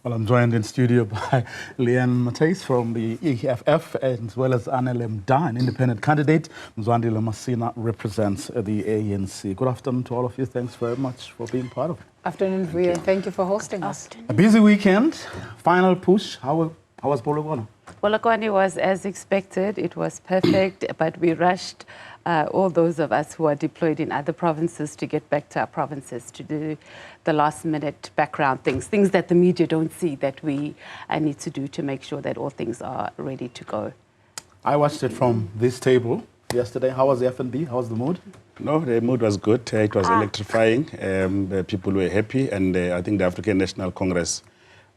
Well, I'm joined in studio by Leigh-Ann Mathys from the EFF, as well as Anele Mda, an independent candidate. Mzwandile Masina represents the ANC. Good afternoon to all of you. Thanks very much for being part of it. Afternoon, Vuyo. Thank you for hosting us. A busy weekend, final push. How was Polokwane? Polokwane was as expected. It was perfect, but we rushed all those of us who are deployed in other provinces to get back to our provinces to do the last-minute background things that the media don't see that we need to do to make sure that all things are ready to go. I watched it from this table yesterday. How was the F&B? How was the mood? No, the mood was good. It was electrifying. The people were happy, and I think the African National Congress,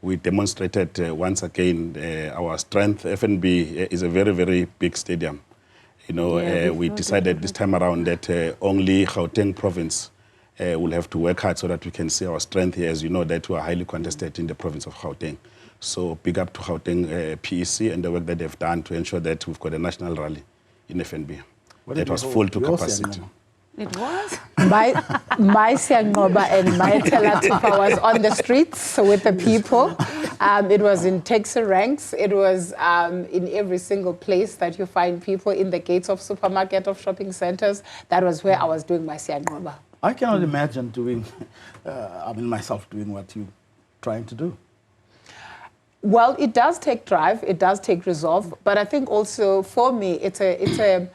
we demonstrated once again our strength. FNB is a very, very big stadium. You know, we decided this time around that only Gauteng province will have to work hard so that we can see our strength here. As you know, that we are highly contested in the province of Gauteng. So big up to Gauteng PEC and the work that they've done to ensure that we've got a national rally in FNB. That was full to capacity. It was? My Siangoba and my Telatupa was on the streets with the people. It was in taxi ranks. It was in every single place that you find people, in the gates of supermarket, of shopping centers. That was where I was doing my Siangoba. I cannot imagine doing, myself doing what you're trying to do. Well, it does take drive, it does take resolve, but I think also for me, it's a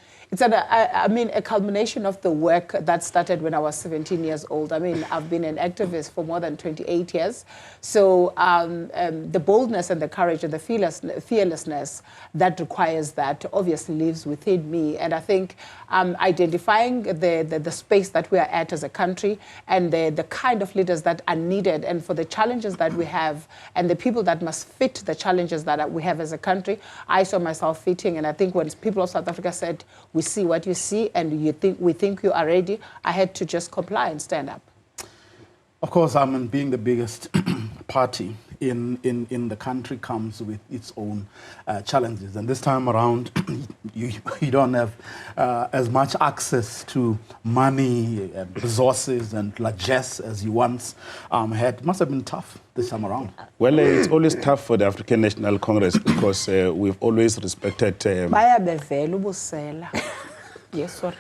culmination of the work that started when I was 17 years old. I mean, I've been an activist for more than 28 years. So the boldness and the courage and the fearlessness that requires that obviously lives within me. And I think identifying the space that we are at as a country and the kind of leaders that are needed and for the challenges that we have and the people that must fit the challenges that we have as a country, I saw myself fitting. And I think when people of South Africa said, we see what you see and we think you are ready, I had to just comply and stand up. Of course, being the biggest party in the country comes with its own challenges. And this time around, you don't have as much access to money, and resources and largesse as you once had. It must have been tough this time around. Well, it's always tough for the African National Congress because we've always respected... Yes, sir.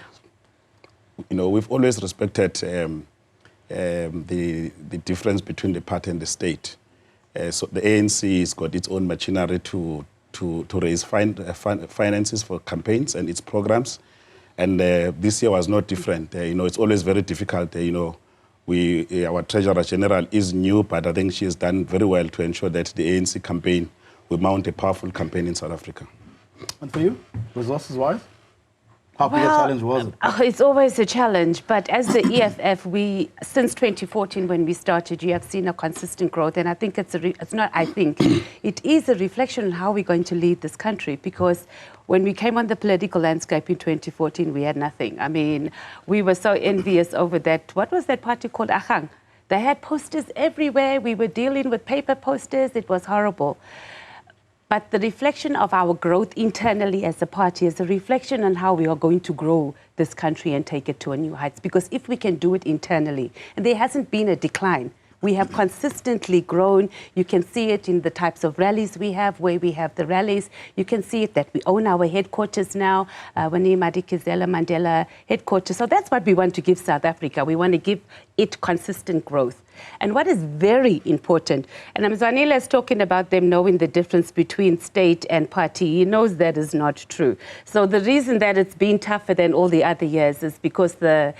You know, we've always respected the difference between the party and the state. So the ANC has got its own machinery to raise finances for campaigns and its programs. And this year was not different. You know, it's always very difficult. You know, our Treasurer General is new, but I think she has done very well to ensure that the ANC campaign will mount a powerful campaign in South Africa. And for you, resources-wise? How big a challenge was it? It's always a challenge, but as the EFF, since 2014 when we started, you have seen a consistent growth, and I think it is a reflection on how we're going to lead this country, because when we came on the political landscape in 2014, we had nothing. I mean, we were so envious over that, what was that party called, Ahang? They had posters everywhere, we were dealing with paper posters, it was horrible. But the reflection of our growth internally as a party is a reflection on how we are going to grow this country and take it to a new heights. Because if we can do it internally, and there hasn't been a decline, we have consistently grown. You can see it in the types of rallies we have, where we have the rallies. You can see it that we own our headquarters now, Madikizela Mandela headquarters. So that's what we want to give South Africa. We want to give it consistent growth. And what is very important, and Mzwandile is talking about them knowing the difference between state and party. He knows that is not true. So the reason that it's been tougher than all the other years is because the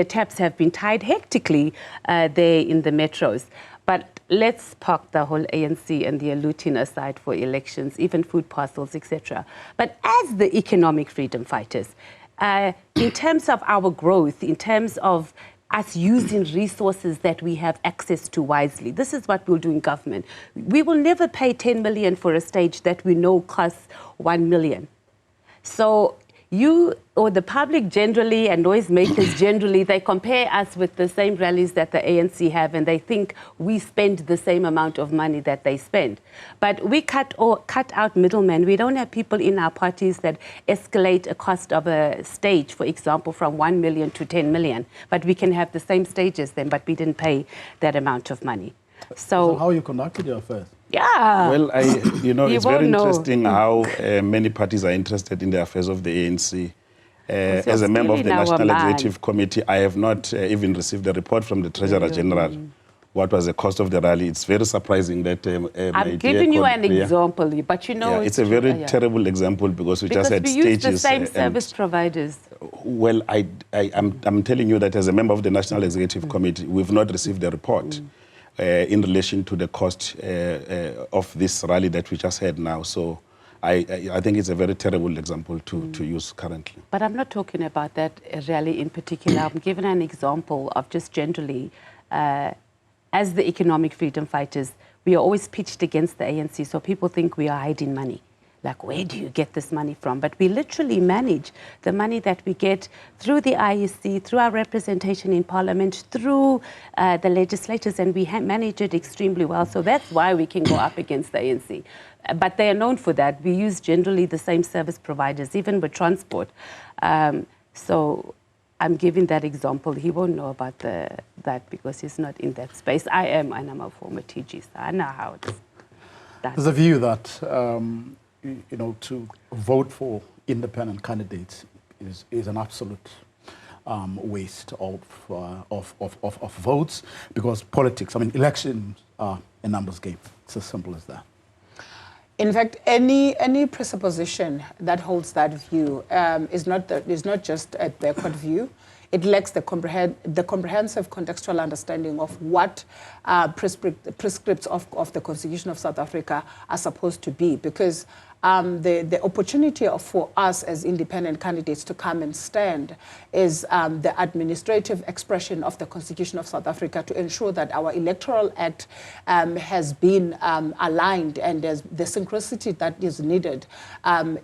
taps have been tied hectically there in the metros. But let's park the whole ANC and the looting aside for elections, even food parcels, etc. But as the economic freedom fighters, in terms of our growth, in terms of us using resources that we have access to wisely. This is what we'll do in government. We will never pay 10 million for a stage that we know costs 1 million. So you or the public generally and noisemakers generally, they compare us with the same rallies that the ANC have, and they think we spend the same amount of money that they spend. But we cut out middlemen. We don't have people in our parties that escalate a cost of a stage, for example, from 1 million to 10 million. But we can have the same stage as them, but we didn't pay that amount of money. So how you conducted your affairs? Yeah. Well, it's very know. interesting how many parties are interested in the affairs of the ANC. As a member of the still in our National mind. Executive Committee, I have not even received a report from the Treasurer General. What was the cost of the rally? It's very surprising that I'm giving you an example, but you know... Yeah, it's a very terrible example because we just had we stages. use the same service providers. Well, I'm telling you that as a member of the National Executive Committee, we've not received a report in relation to the cost of this rally that we just had now. So I think it's a very terrible example to use currently. But I'm not talking about that rally in particular. I'm giving an example of just generally, as the economic freedom fighters, we are always pitched against the ANC, so people think we are hiding money. Like, where do you get this money from? But we literally manage the money that we get through the IEC, through our representation in Parliament, through the legislators, and we manage it extremely well. So that's why we can go up against the ANC. But they are known for that. We use generally the same service providers, even with transport. So I'm giving that example. He won't know about that because he's not in that space. I am, and I'm a former TG, so I know how it's done. There's a view that, to vote for independent candidates is an absolute waste of votes because politics, elections are a numbers game. It's as simple as that. In fact, any presupposition that holds that view is not just a backward view. It lacks the comprehensive contextual understanding of what prescripts of the Constitution of South Africa are supposed to be, because the opportunity for us as independent candidates to come and stand is the administrative expression of the Constitution of South Africa to ensure that our Electoral Act has been aligned and the synchronicity that is needed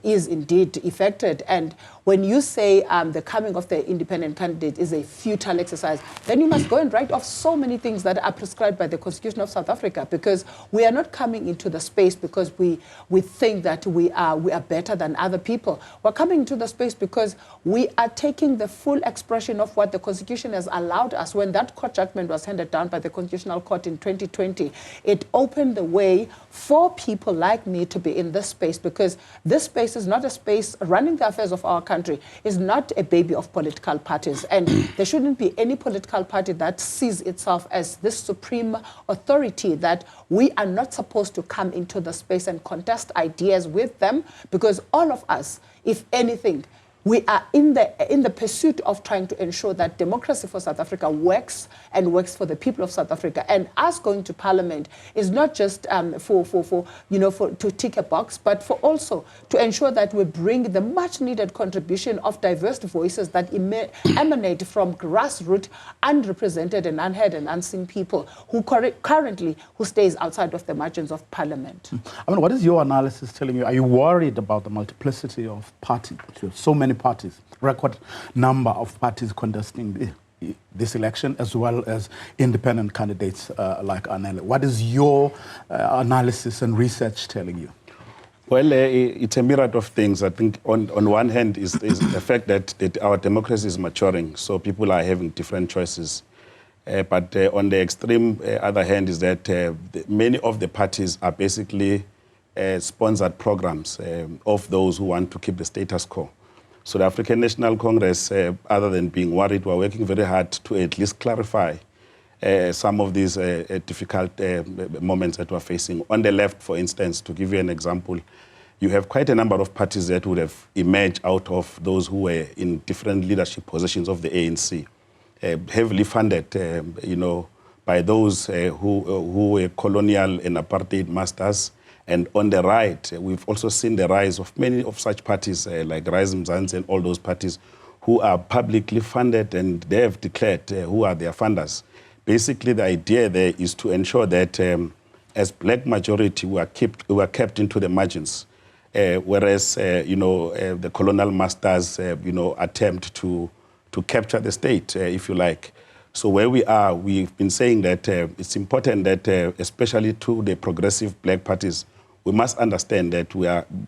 is indeed effected. And when you say the coming of the independent candidate is a futile exercise, then you must go and write off so many things that are prescribed by the Constitution of South Africa, because we are not coming into the space because we think that we are better than other people. We're coming into the space because we are taking the full expression of what the Constitution has allowed us. When that court judgment was handed down by the Constitutional Court in 2020, it opened the way for people like me to be in this space, because this space is not a space running the affairs of our country, is not a baby of political parties. And there shouldn't be any political party that sees itself as this supreme authority, that we are not supposed to come into the space and contest ideas with them, because all of us, if anything, we are in the pursuit of trying to ensure that democracy for South Africa works and works for the people of South Africa. And us going to Parliament is not just to tick a box, but for also to ensure that we bring the much needed contribution of diverse voices that emanate from grassroots, unrepresented and unheard and unseen people who currently stays outside of the margins of Parliament. What is your analysis telling you? Are you worried about the multiplicity of parties? So many parties, record number of parties contesting this election, as well as independent candidates like Anele. What is your analysis and research telling you? Well, it's a myriad of things. I think on one hand is the fact that our democracy is maturing, so people are having different choices. But on the extreme other hand is that many of the parties are basically sponsored programs of those who want to keep the status quo. So the African National Congress, other than being worried, we're working very hard to at least clarify some of these difficult moments that we're facing. On the left, for instance, to give you an example, you have quite a number of parties that would have emerged out of those who were in different leadership positions of the ANC, heavily funded, by those who were colonial and apartheid masters. And on the right, we've also seen the rise of many of such parties like Rise Mzwandile and all those parties who are publicly funded, and they have declared who are their funders. Basically, the idea there is to ensure that as black majority, we are kept into the margins, whereas the colonial masters attempt to capture the state, if you like. So where we are, we've been saying that it's important that, especially to the progressive black parties, we must understand that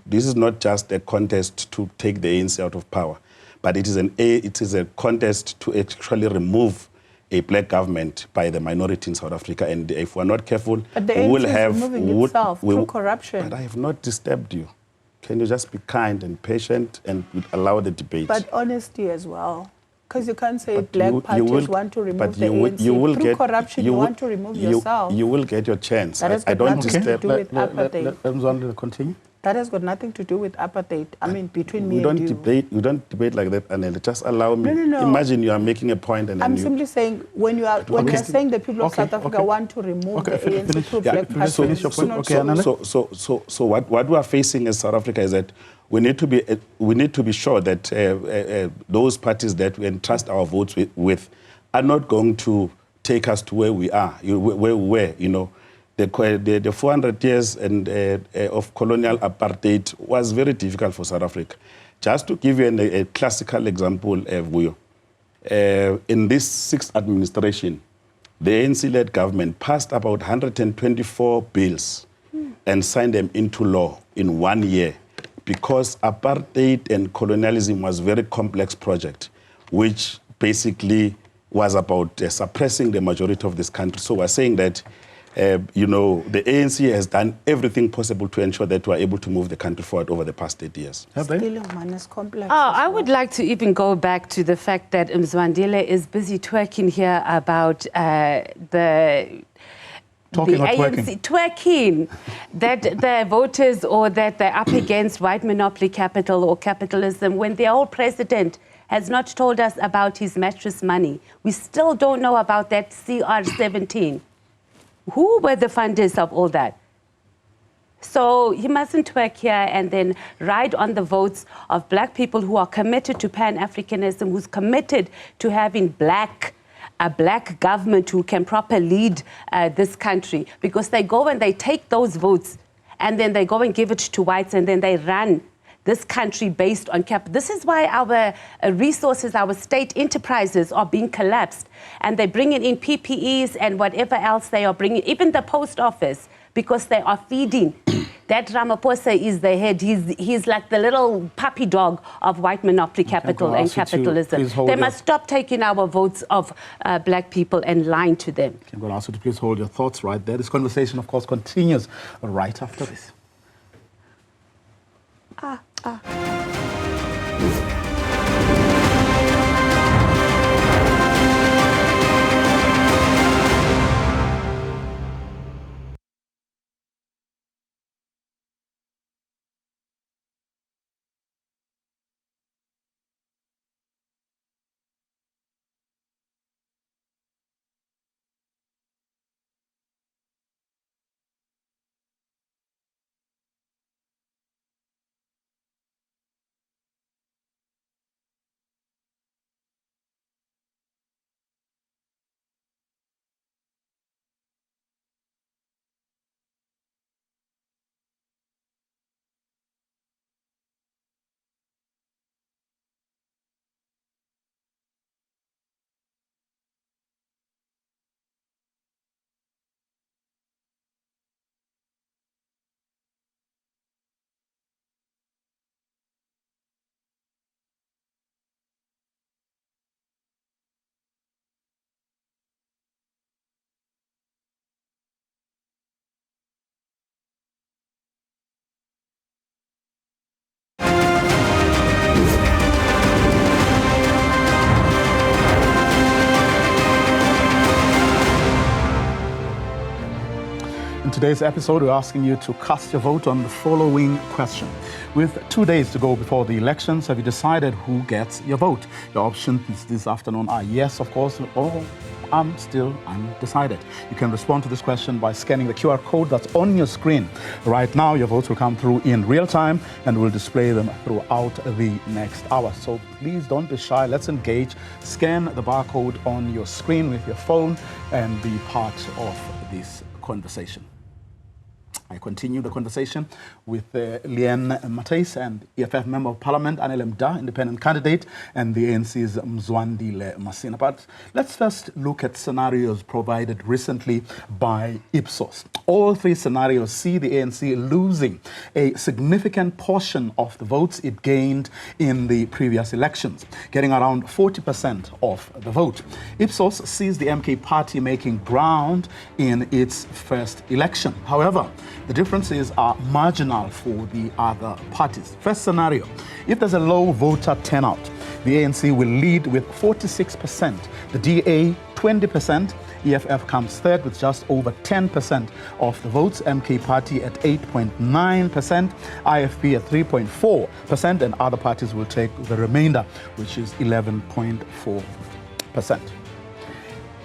this is not just a contest to take the ANC out of power, but it is a contest to actually remove a black government by the minority in South Africa. And if we're not careful, but the we will ANC have... is removing itself through corruption. But I have not disturbed you. Can you just be kind and patient and allow the debate? But honesty as well. Because you can't say black parties want to remove the ANC. Through corruption, you want to remove yourself. You will get your chance. That has got nothing to do with apartheid. Let Mzwandile continue. That has got nothing to do with apartheid. I mean, between me and you. We don't debate like that, Anele. Just allow me. No. Imagine you are making a point and I'm simply saying, when you are saying the people of South Africa want to remove the ANC through black parties. Finish your point. Okay, Anele. So what we are facing as South Africa is that we need to be sure that those parties that we entrust our votes with are not going to take us to where we are, where we were, you know. The 400 years of colonial apartheid was very difficult for South Africa. Just to give you a classical example, Vuyo, in this sixth administration, the ANC-led government passed about 124 bills and signed them into law in 1 year, because apartheid and colonialism was a very complex project, which basically was about suppressing the majority of this country. So we're saying that you know, the ANC has done everything possible to ensure that we're able to move the country forward over the past 8 years. I would like to even go back to the fact that Mzwandile is busy twerking here about the ANC twerking, that the voters, or that they're up against white monopoly capital or capitalism, when their old president has not told us about his mattress money. We still don't know about that CR17. Who were the funders of all that? So he mustn't twerk here and then ride on the votes of black people who are committed to Pan-Africanism, who's committed to having a black government who can properly lead this country. Because they go and they take those votes and then they go and give it to whites, and then they run this country based on capital. This is why our resources, our state enterprises are being collapsed. And they're bringing in PPEs and whatever else they are bringing, even the post office, because they are feeding. That Ramaphosa is the head. He's like the little puppy dog of white monopoly capital and capitalism. They must stop taking our votes of black people and lying to them. I'm going to ask you to please hold your thoughts right there. This conversation, of course, continues right after this. In today's episode, we're asking you to cast your vote on the following question. With 2 days to go before the elections, have you decided who gets your vote? Your options this afternoon are yes, of course, or I'm still undecided. You can respond to this question by scanning the QR code that's on your screen. Right now, your votes will come through in real time, and we'll display them throughout the next hour. So please don't be shy. Let's engage. Scan the barcode on your screen with your phone and be part of this conversation. I continue the conversation with Leigh-Ann Mathys and EFF Member of Parliament, Anele Mda, independent candidate, and the ANC's Mzwandile Masina. But let's first look at scenarios provided recently by Ipsos. All three scenarios see the ANC losing a significant portion of the votes it gained in the previous elections, getting around 40% of the vote. Ipsos sees the MK party making ground in its first election. However, the differences are marginal for the other parties. First scenario, if there's a low voter turnout, the ANC will lead with 46%, the DA 20%, EFF comes third with just over 10% of the votes, MK party at 8.9%, IFP at 3.4%, and other parties will take the remainder, which is 11.4%.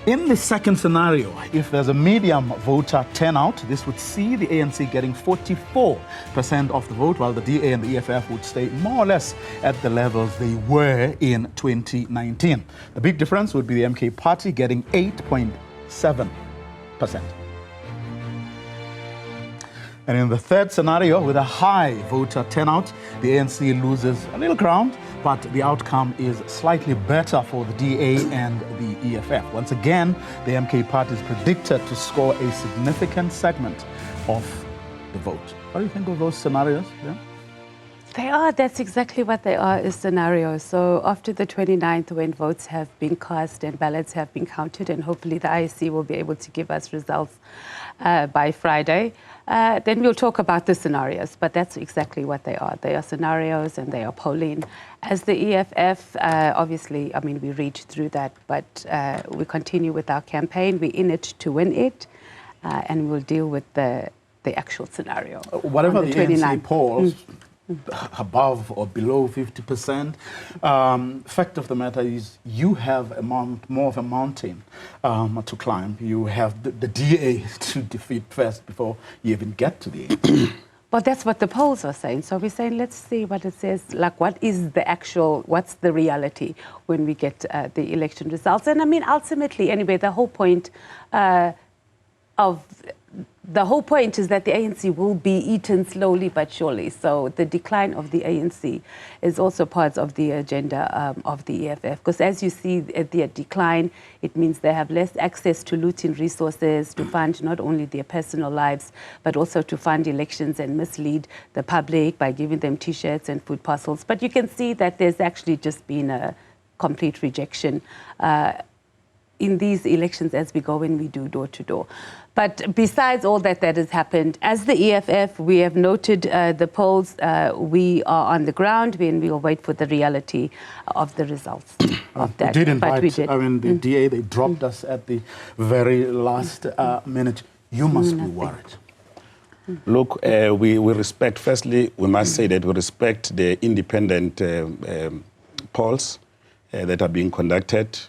In the second scenario, if there's a medium voter turnout, this would see the ANC getting 44% of the vote, while the DA and the EFF would stay more or less at the levels they were in 2019. The big difference would be the MK party getting 8.7%. And in the third scenario, with a high voter turnout, the ANC loses a little ground, but the outcome is slightly better for the DA and the EFF. Once again, the MK party is predicted to score a significant segment of the vote. What do you think of those scenarios? Yeah? They are. That's exactly what they are, is scenarios. So after the 29th, when votes have been cast and ballots have been counted, and hopefully the IEC will be able to give us results by Friday, then we'll talk about the scenarios. But that's exactly what they are. They are scenarios and they are polling. As the EFF, obviously, I mean, we read through that, but we continue with our campaign. We're in it to win it, and we'll deal with the actual scenario. Whatever the ANC polls, above or below 50%, fact of the matter is you have more of a mountain to climb. You have the DA to defeat first before you even get to the ANC. But that's what the polls are saying. So we're saying, let's see what it says, like what is the actual, what's the reality when we get the election results. And I mean, ultimately, anyway, the whole point is that the ANC will be eaten slowly but surely. So the decline of the ANC is also part of the agenda of the EFF. Because as you see their decline, it means they have less access to looting resources to fund not only their personal lives, but also to fund elections and mislead the public by giving them T-shirts and food parcels. But you can see that there's actually just been a complete rejection in these elections as we go when we do door-to-door. But besides all that has happened, as the EFF, we have noted the polls. We are on the ground and we will wait for the reality of the results of that. We did invite, but we did. I mean, the DA, they dropped us at the very last minute. You must be worried. Look, we respect, firstly, we must say that we respect the independent polls that are being conducted.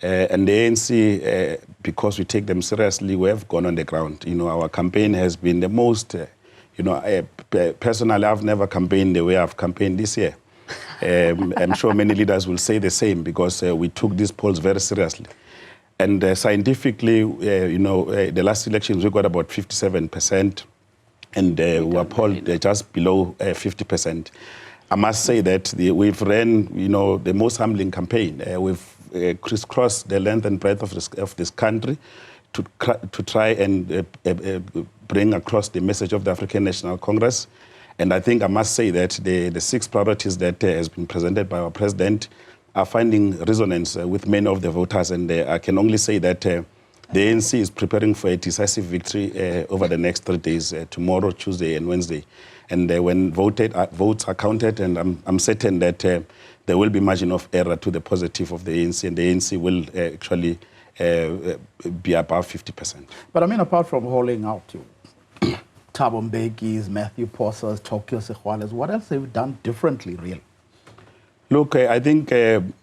And the ANC, because we take them seriously, we have gone on the ground. You know, our campaign has been the most, personally, I've never campaigned the way I've campaigned this year. I'm sure many leaders will say the same because we took these polls very seriously. And scientifically, the last elections, we got about 57%, and we were polled just below 50%. I must say that we've ran, the most humbling campaign. We've crisscrossed the length and breadth of this country to try and bring across the message of the African National Congress. And I think I must say that the 6 priorities that has been presented by our president are finding resonance with many of the voters. And I can only say that the ANC is preparing for a decisive victory over the next 3 days, tomorrow, Tuesday, and Wednesday. And when votes are counted, and I'm certain that there will be margin of error to the positive of the ANC, and the ANC will actually be above 50%. But I mean, apart from holding out to Thabo Mbeki's, Matthew Posa's, Tokyo Sehwale's, what else have you done differently, really? Look, I think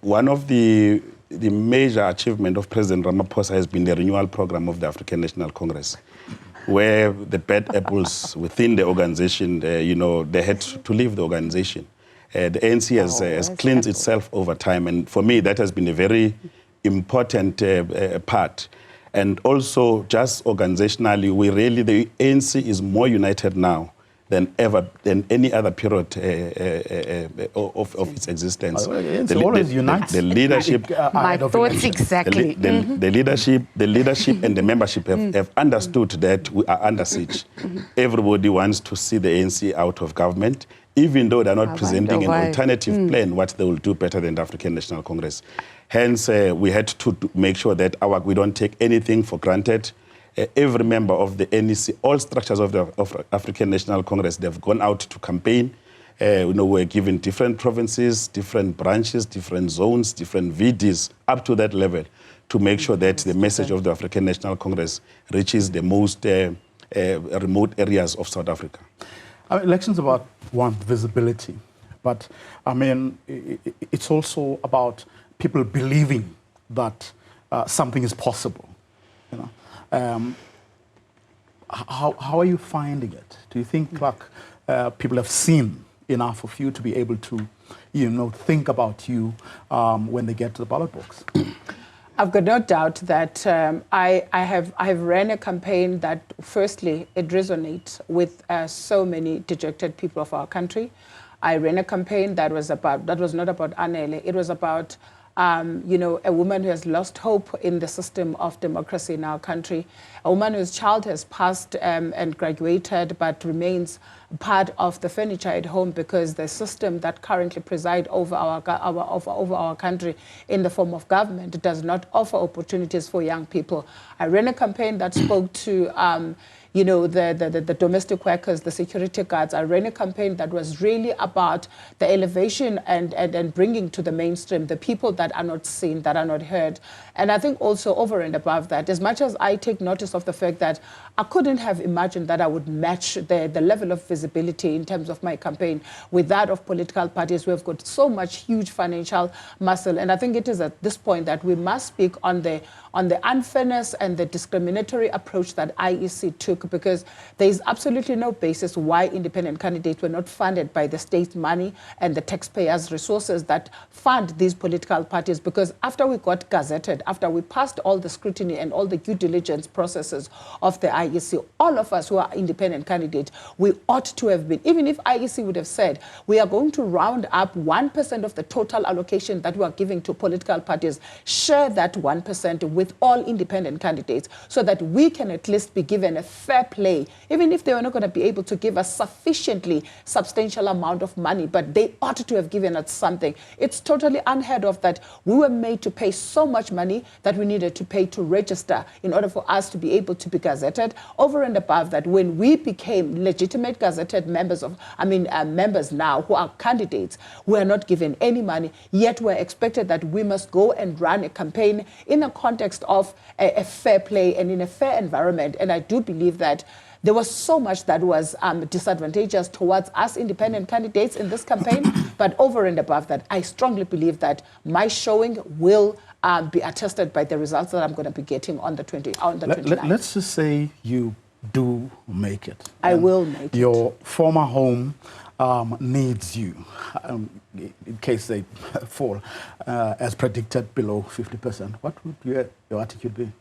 one of the major achievement of President Ramaphosa has been the renewal program of the African National Congress, where the bad apples within the organization, they had to leave the organization. The ANC has cleansed itself over time, and for me, that has been a very important part. And also, just organizationally, the ANC is more united now than ever, than any other period of its existence. It's always unites. The leadership, my thoughts exactly. The leadership and the membership have understood that we are under siege. Everybody wants to see the ANC out of government, even though they're not presenting an alternative plan, what they will do better than the African National Congress. Hence, we had to make sure that we don't take anything for granted. Every member of the NEC, all structures of the African National Congress, they've gone out to campaign. We're given different provinces, different branches, different zones, different VDs, up to that level, to make sure that the message of the African National Congress reaches the most remote areas of South Africa. Elections about, one, visibility, but I mean, it's also about people believing that something is possible. You know, how are you finding it? Do you think people have seen enough of you to be able to, think about you when they get to the ballot box? I've got no doubt that I have ran a campaign that, firstly, it resonates with so many dejected people of our country. I ran a campaign that was not about Anele. It was about a woman who has lost hope in the system of democracy in our country, a woman whose child has passed and graduated but remains part of the furniture at home because the system that currently presides over our country in the form of government does not offer opportunities for young people. I ran a campaign that spoke to the domestic workers, the security guards. I ran a campaign that was really about the elevation and bringing to the mainstream the people that are not seen, that are not heard. And I think also over and above that, as much as I take notice of the fact that I couldn't have imagined that I would match the level of visibility in terms of my campaign with that of political parties who have got so much huge financial muscle. And I think it is at this point that we must speak on the unfairness and the discriminatory approach that IEC took, because there is absolutely no basis why independent candidates were not funded by the state money and the taxpayers' resources that fund these political parties. Because after we got gazetted, after we passed all the scrutiny and all the due diligence processes of the IEC, all of us who are independent candidates, we ought to have been, even if IEC would have said, we are going to round up 1% of the total allocation that we are giving to political parties, share that 1% with all independent candidates so that we can at least be given a fair play, even if they were not going to be able to give us sufficiently substantial amount of money, but they ought to have given us something. It's totally unheard of that we were made to pay so much money that we needed to pay to register in order for us to be able to be gazetted. Over and above that, when we became legitimate gazetted members members now who are candidates, we are not given any money, yet we're expected that we must go and run a campaign in a context of a fair play and in a fair environment. And I do believe that there was so much that was disadvantageous towards us independent candidates in this campaign. But over and above that, I strongly believe that my showing will be attested by the results that I'm going to be getting on the 29th. Let's just say you do make it. I will make it. Your former home needs you in case they fall, as predicted, below 50%. What would your attitude be?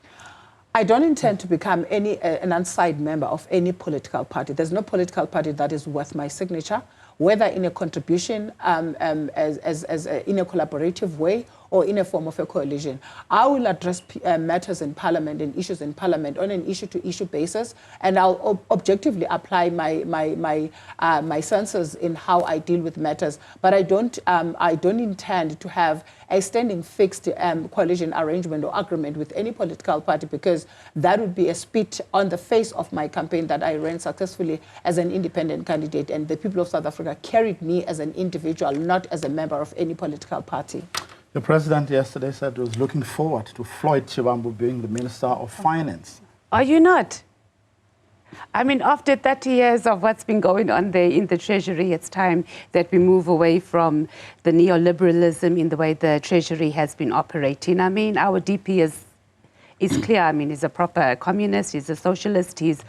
I don't intend to become an unsigned member of any political party. There's no political party that is worth my signature, whether in a contribution, in a collaborative way, or in a form of a coalition. I will address matters in Parliament and issues in Parliament on an issue-to-issue basis, and I'll objectively apply my senses in how I deal with matters. But I don't intend to have a standing fixed coalition arrangement or agreement with any political party, because that would be a spit on the face of my campaign that I ran successfully as an independent candidate, and the people of South Africa carried me as an individual, not as a member of any political party. The president yesterday said he was looking forward to Floyd Shivambu being the Minister of Finance. Are you not? I mean, after 30 years of what's been going on there in the Treasury, it's time that we move away from the neoliberalism in the way the Treasury has been operating. I mean, our DP is clear. I mean, he's a proper communist, he's a socialist, he's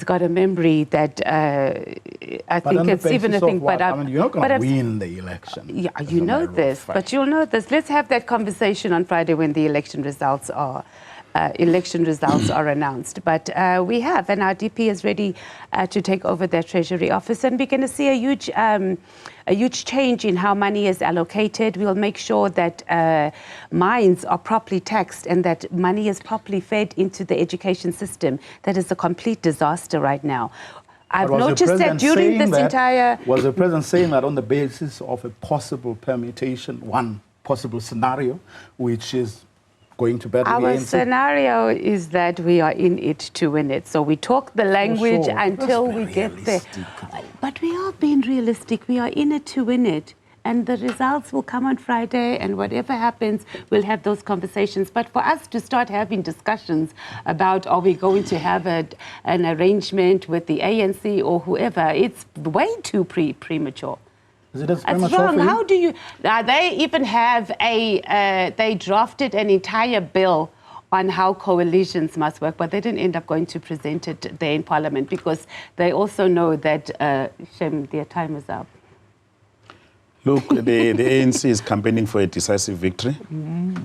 got a memory that I think it's even a thing. But I mean, you're not going to win the election. Yeah, you know this, but you'll know this. Let's have that conversation on Friday when the election results are election results are announced. But we have, and our DP is ready to take over their Treasury office, and we're going to see a huge change in how money is allocated. We'll make sure that mines are properly taxed and that money is properly fed into the education system. That is a complete disaster right now. I've noticed that during this entire... Was the president saying that on the basis of a possible permutation, one possible scenario, which is going to better the ANC? Our scenario is that we are in it to win it. So we talk the language until we get there. But we are being realistic. We are in it to win it. And the results will come on Friday, and whatever happens, we'll have those conversations. But for us to start having discussions about are we going to have an arrangement with the ANC or whoever, it's way too premature. Is it as That's wrong. How do you... they even have they drafted an entire bill on how coalitions must work, but they didn't end up going to present it there in Parliament because they also know that, Shem, their time is up. Look, the ANC is campaigning for a decisive victory,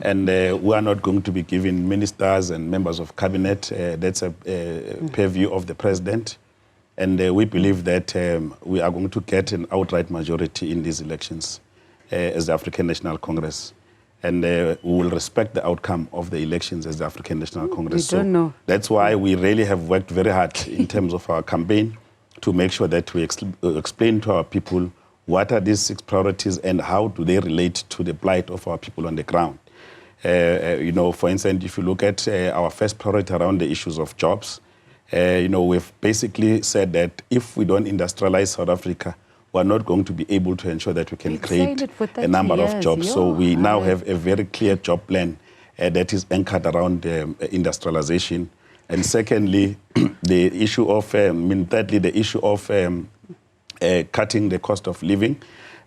and we are not going to be giving ministers and members of cabinet. That's a purview of the president. And we believe that we are going to get an outright majority in these elections as the African National Congress. And we will respect the outcome of the elections as the African National Congress. We don't know. That's why we really have worked very hard in terms of our campaign to make sure that we explain to our people what are these 6 priorities and how do they relate to the plight of our people on the ground. You know, for instance, if you look at our first priority around the issues of jobs, you know, we've basically said that if we don't industrialize South Africa, we're not going to be able to ensure that we can create a number of jobs. So we now have a very clear job plan that is anchored around industrialization. And secondly, the issue of, thirdly, the issue of cutting the cost of living.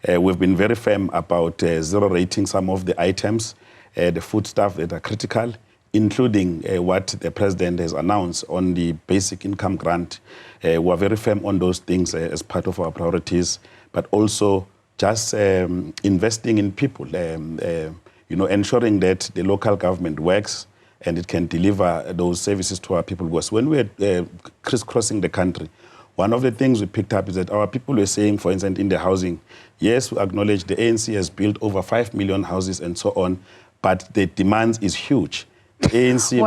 We've been very firm about zero rating some of the items, the foodstuff that are critical, including what the president has announced on the basic income grant. We're very firm on those things as part of our priorities, but also just investing in people, you know, ensuring that the local government works and it can deliver those services to our people. Because when we're crisscrossing the country, one of the things we picked up is that our people were saying, for instance, in the housing, yes, we acknowledge the ANC has built over 5 million houses and so on, but the demand is huge. The ANC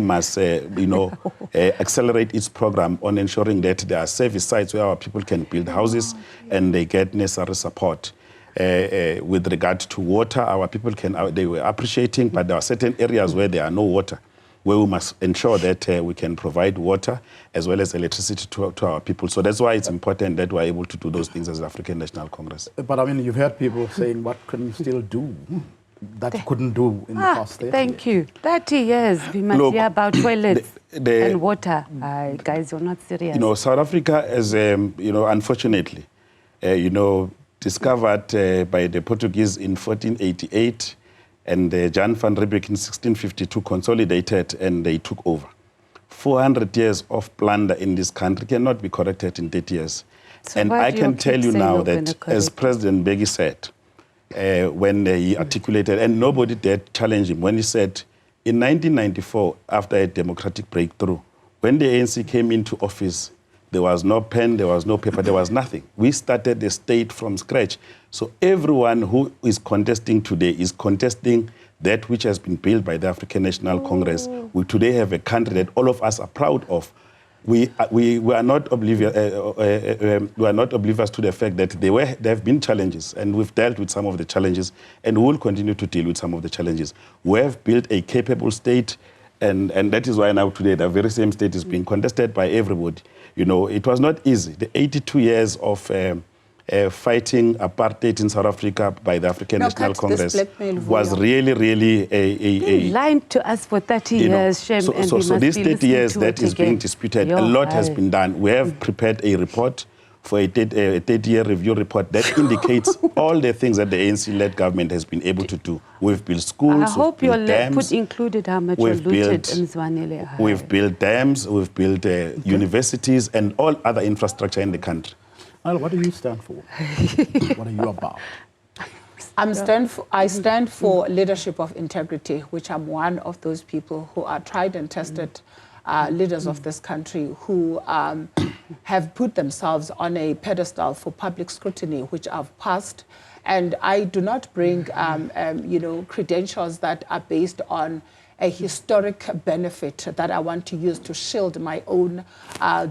must, you know, accelerate its program on ensuring that there are service sites where our people can build houses and they get necessary support. With regard to water, our people they were appreciating, but there are certain areas where there are no water, where we must ensure that we can provide water as well as electricity to our people. So that's why it's important that we're able to do those things as the African National Congress. But I mean, you've heard people saying, what can you still do that you couldn't do in the past 30 Thank you. 30 years, we must hear about toilets and water. Guys, you're not serious. You know, South Africa is, you know, unfortunately, you know, discovered by the Portuguese in 1488, and Jan van Riebeeck in 1652 consolidated and they took over. 400 years of plunder in this country cannot be corrected in 30 years. So and I can tell you now that, as President Mbeki said, when he articulated, and nobody dared challenge him, when he said, in 1994, after a democratic breakthrough, when the ANC came into office, there was no pen, there was no paper, there was nothing. We started the state from scratch. So everyone who is contesting today is contesting that which has been built by the African National Congress. We today have a country that all of us are proud of. We are not oblivious. We are not oblivious to the fact that there have been challenges, and we've dealt with some of the challenges, and we will continue to deal with some of the challenges. We have built a capable state, and that is why now today the very same state is being contested by everybody. You know, it was not easy. The 82 years of fighting apartheid in South Africa by the African National Congress was really lying to us for 30 years, Shem, so these 30 years that is being disputed, a lot has been done. We have prepared a report for a 30-year review report that indicates all the things that the ANC-led government has been able to do. We've built schools, I hope your put included how much we've looted Mzwandile. We've built dams, we've built universities and all other infrastructure in the country. Well, what do you stand for? What are you about? I stand for leadership of integrity, which I'm one of those people who are tried and tested leaders of this country who have put themselves on a pedestal for public scrutiny, which I've passed. And I do not bring, credentials that are based on a historic benefit that I want to use to shield my own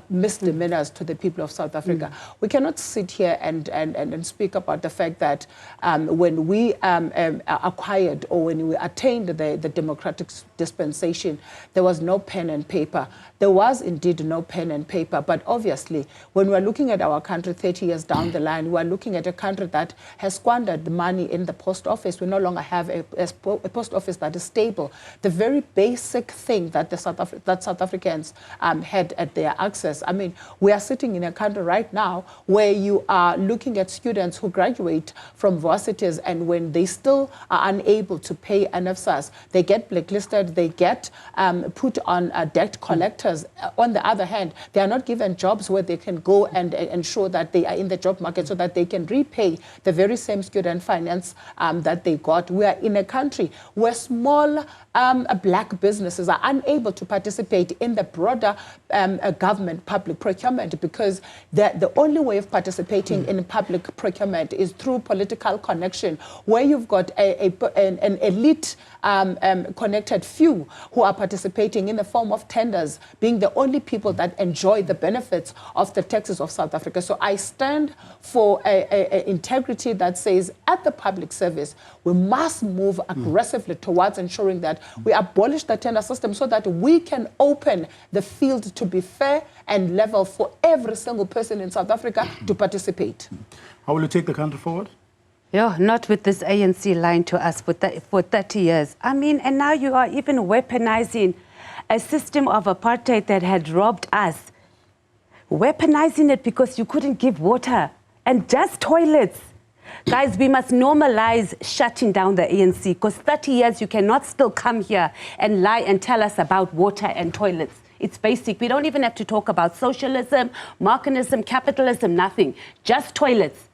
misdemeanors to the people of South Africa. We cannot sit here and speak about the fact that when we acquired or when we attained the democratic dispensation, there was no pen and paper. There was indeed no pen and paper, but obviously when we're looking at our country 30 years down the line, we're looking at a country that has squandered the money in the post office. We no longer have a post office that is stable. The very basic thing that South Africans had at their access. I mean, we are sitting in a country right now where you are looking at students who graduate from varsities, and when they still are unable to pay NFSAS, they get blacklisted, they get put on debt collectors. On the other hand, they are not given jobs where they can go and ensure that they are in the job market so that they can repay the very same student finance that they got. We are in a country where small black businesses are unable to participate in the broader government public procurement because the only way of participating in public procurement is through political connection, where you've got an elite connected few who are participating in the form of tenders, being the only people that enjoy the benefits of the taxes of South Africa. So I stand for a integrity that says at the public service, we must move aggressively towards ensuring that we abolish the tender system so that we can open the field to be fair and level for every single person in South Africa to participate. How will you take the country forward? Yeah, not with this ANC lying to us for 30 years. I mean, and now you are even weaponizing a system of apartheid that had robbed us. Weaponizing it because you couldn't give water and just toilets. Guys, we must normalize shutting down the ANC because 30 years you cannot still come here and lie and tell us about water and toilets. It's basic. We don't even have to talk about socialism, marketism, capitalism, nothing. Just toilets.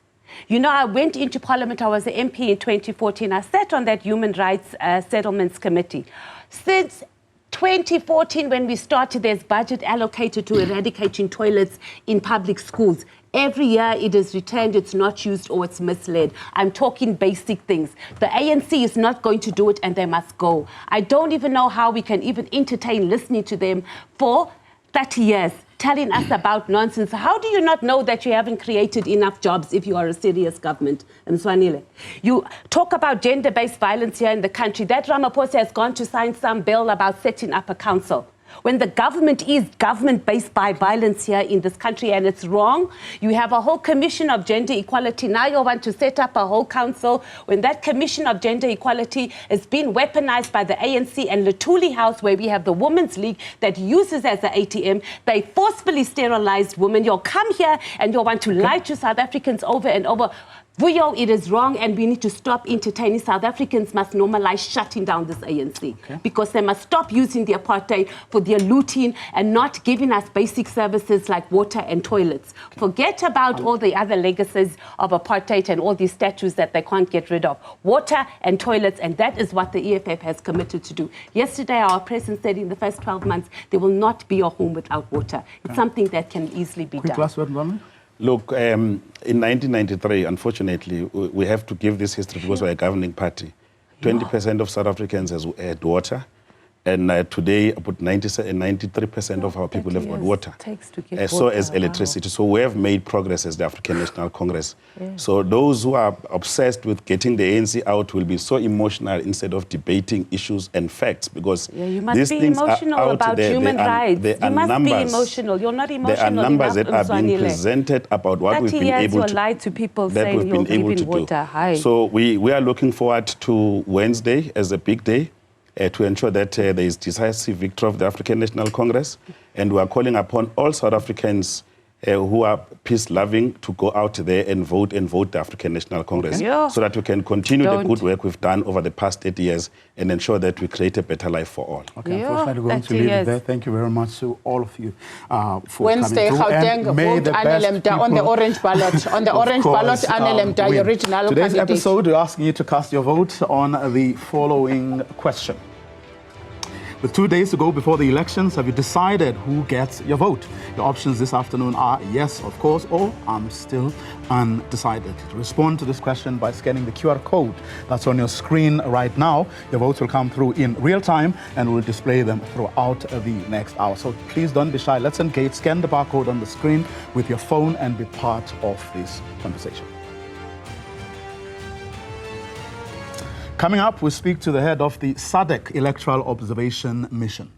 You know, I went into Parliament, I was an MP in 2014. I sat on that Human Rights Settlements Committee. Since 2014, when we started, there's budget allocated to eradicating toilets in public schools. Every year it is returned, it's not used or it's misled. I'm talking basic things. The ANC is not going to do it and they must go. I don't even know how we can even entertain listening to them for 30 years. Telling us about nonsense. How do you not know that you haven't created enough jobs if you are a serious government? Mzwandile, you talk about gender-based violence here in the country. That Ramaphosa has gone to sign some bill about setting up a council. When the government is government-based by violence here in this country and it's wrong, you have a whole commission of gender equality. Now you want to set up a whole council when that commission of gender equality is being weaponized by the ANC and Luthuli House, where we have the Women's League that uses as an ATM. They forcefully sterilized women. You'll come here and you'll want to lie to South Africans over and over. Vuyo, it is wrong and we need to stop entertaining. South Africans must normalize shutting down this ANC because they must stop using the apartheid for their looting and not giving us basic services like water and toilets. Forget about all the other legacies of apartheid and all these statues that they can't get rid of. Water and toilets, and that is what the EFF has committed to do. Yesterday, our president said in the first 12 months, there will not be a home without water. It's something that can easily be done. Last word, Mzwandile? Look, in 1993, unfortunately, we have to give this history because we're a governing party. 20% of South Africans had water, and today about 93% of our people have got water, so as electricity. So we have made progress as the African National Congress. So those who are obsessed with getting the ANC out will be so emotional instead of debating issues and facts, because you must these be things emotional are out about there. human rights. You must be emotional. You're not emotional. There are numbers that are being Mzwandile. presented about what we've been able to lie to people saying you're giving water. So we are looking forward to Wednesday as a big day to ensure that there is decisive victory of the African National Congress, and we are calling upon all South Africans who are peace-loving to go out there and vote the African National Congress Yeah. so that we can continue the Don't. good work we've done over the past 8 years and ensure that we create a better life for all. Okay, Yeah, unfortunately, we're going to 30 leave it years. there. Thank you very much to all of you for Wednesday, coming through. Gauteng, And may vote the best Anele Mda on the people, orange ballot. On the of orange course, ballot, Anele Mda, your win. original Today's candidate. episode, we're asking you to cast your vote on the following question. With 2 days to go before the elections, have you decided who gets your vote? Your options this afternoon are yes, of course, or I'm still undecided. Respond to this question by scanning the QR code that's on your screen right now. Your votes will come through in real time and we'll display them throughout the next hour. So please don't be shy. Let's engage. Scan the barcode on the screen with your phone and be part of this conversation. Coming up, we speak to the head of the SADC Electoral Observation Mission.